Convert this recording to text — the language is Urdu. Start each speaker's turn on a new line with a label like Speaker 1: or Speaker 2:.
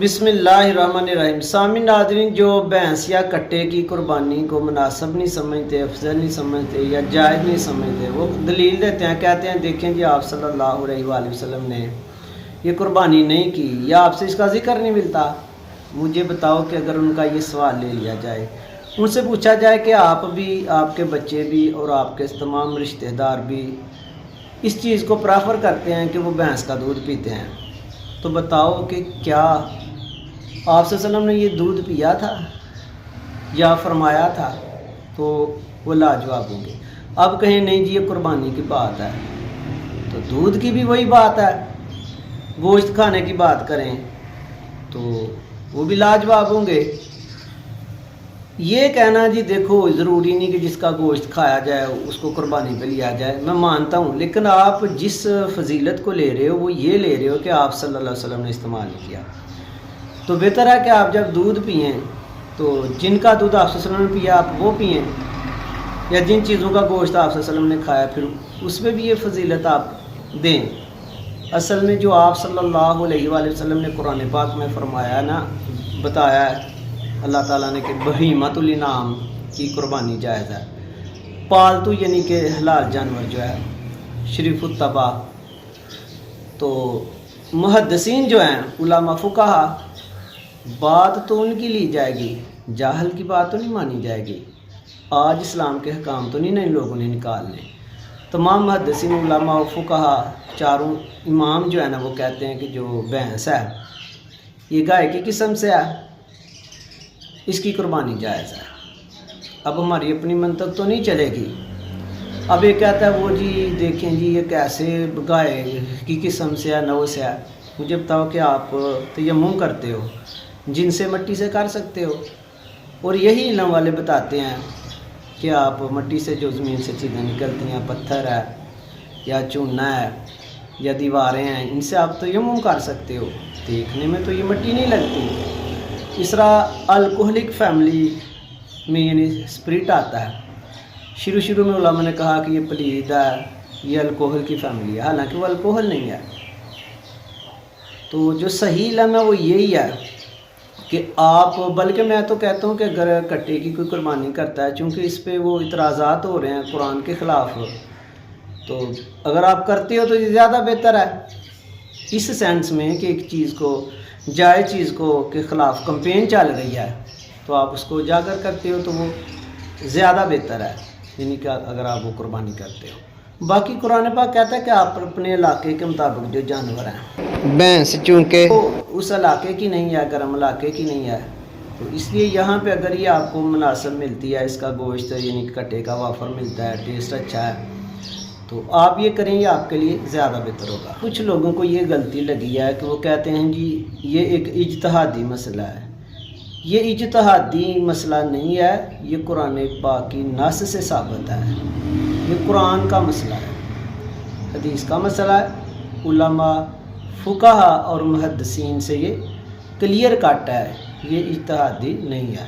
Speaker 1: بسم اللہ الرحمن الرحیم۔ سامعین ناظرین، جو بھینس یا کٹے کی قربانی کو مناسب نہیں سمجھتے، افضل نہیں سمجھتے یا جائز نہیں سمجھتے، وہ دلیل دیتے ہیں، کہتے ہیں دیکھیں جی آپ صلی اللہ علیہ وآلہ وسلم نے یہ قربانی نہیں کی یا آپ سے اس کا ذکر نہیں ملتا۔ مجھے بتاؤ کہ اگر ان کا یہ سوال لے لیا جائے، ان سے پوچھا جائے کہ آپ بھی، آپ کے بچے بھی اور آپ کے تمام رشتہ دار بھی اس چیز کو پریفر کرتے ہیں کہ وہ بھینس کا دودھ پیتے ہیں، تو بتاؤ کہ کیا آپ صلی اللہ علیہ وسلم نے یہ دودھ پیا تھا یا فرمایا تھا؟ تو وہ لاجواب ہوں گے۔ اب کہیں نہیں جی یہ قربانی کی بات ہے، تو دودھ کی بھی وہی بات ہے، گوشت کھانے کی بات کریں تو وہ بھی لاجواب ہوں گے۔ یہ کہنا جی دیکھو ضروری نہیں کہ جس کا گوشت کھایا جائے اس کو قربانی پہ لیا جائے، میں مانتا ہوں، لیکن آپ جس فضیلت کو لے رہے ہو وہ یہ لے رہے ہو کہ آپ صلی اللہ علیہ وسلم نے استعمال کیا، تو بہتر ہے کہ آپ جب دودھ پئیں تو جن کا دودھ آپ صلی اللہ علیہ وسلم نے پیا آپ وہ پئیں، یا جن چیزوں کا گوشت آپ صلی اللہ علیہ وسلم نے کھایا پھر اس میں بھی یہ فضیلت آپ دیں۔ اصل میں جو آپ صلی اللہ علیہ وآلہ وسلم نے قرآن پاک میں فرمایا نا، بتایا ہے اللہ تعالیٰ نے کہ بہیمۃ الانعام کی قربانی جائز ہے، پالتو یعنی کہ حلال جانور جو ہے شریف الطبع۔ تو محدثین جو ہیں علماء فقہا، بات تو ان کی لی جائے گی، جاہل کی بات تو نہیں مانی جائے گی۔ آج اسلام کے حکام تو نہیں ان لوگوں نے نکالنے۔ تمام محدثین علماء و فقہا، چاروں امام جو ہے نا وہ کہتے ہیں کہ جو بھینس ہے یہ گائے کی قسم سے ہے، اس کی قربانی جائز ہے۔ اب ہماری اپنی منطق تو نہیں چلے گی۔ اب یہ کہتا ہے وہ جی دیکھیں جی یہ کیسے گائے کی قسم سے ہے، نو سے ہے۔ مجھے بتاؤ کہ آپ تیمم کرتے ہو، جن سے مٹی سے کر سکتے ہو، اور یہی علم والے بتاتے ہیں کہ آپ مٹی سے جو زمین سے چیزیں نکلتی ہیں، پتھر ہے یا چونا ہے یا دیواریں ہیں، ان سے آپ تیمم کر سکتے ہو، دیکھنے میں تو یہ مٹی نہیں لگتی۔ اس طرح الکوہلک فیملی میں یعنی اسپرٹ آتا ہے، شروع میں علماء نے کہا کہ یہ پلید ہے، یہ الکوہل کی فیملی ہے، حالانکہ وہ الکوہل نہیں ہے۔ تو جو صحیح علم ہے وہ یہی ہے کہ آپ، بلکہ میں تو کہتا ہوں کہ اگر کٹے کی کوئی قربانی کرتا ہے، چونکہ اس پہ وہ اعتراضات ہو رہے ہیں قرآن کے خلاف، تو اگر آپ کرتے ہو تو یہ زیادہ بہتر ہے، اس سینس میں کہ ایک چیز کو، جائز چیز کو کے خلاف کمپین چل رہی ہے تو آپ اس کو اجاگر کرتے ہو تو وہ زیادہ بہتر ہے، یعنی کہ اگر آپ وہ قربانی کرتے ہو۔ باقی قرآن پاک کہتا ہے کہ آپ اپنے علاقے کے مطابق جو جانور ہیں، بھینس چونکہ وہ اس علاقے کی نہیں ہے، گرم علاقے کی نہیں ہے، تو اس لیے یہاں پہ اگر یہ آپ کو مناسب ملتی ہے، اس کا گوشت یعنی کٹے کا وافر ملتا ہے، ٹیسٹ اچھا ہے، تو آپ یہ کریں، یہ آپ کے لیے زیادہ بہتر ہوگا۔ کچھ لوگوں کو یہ غلطی لگی ہے کہ وہ کہتے ہیں جی یہ ایک اجتہادی مسئلہ ہے۔ یہ اجتہادی مسئلہ نہیں ہے، یہ قرآن پاک کی نص سے ثابت ہے، یہ قرآن کا مسئلہ ہے، حدیث کا مسئلہ ہے۔ علماء فقہا اور محدثین سے یہ کلیئر کٹ ہے، یہ اجتہادی نہیں ہے۔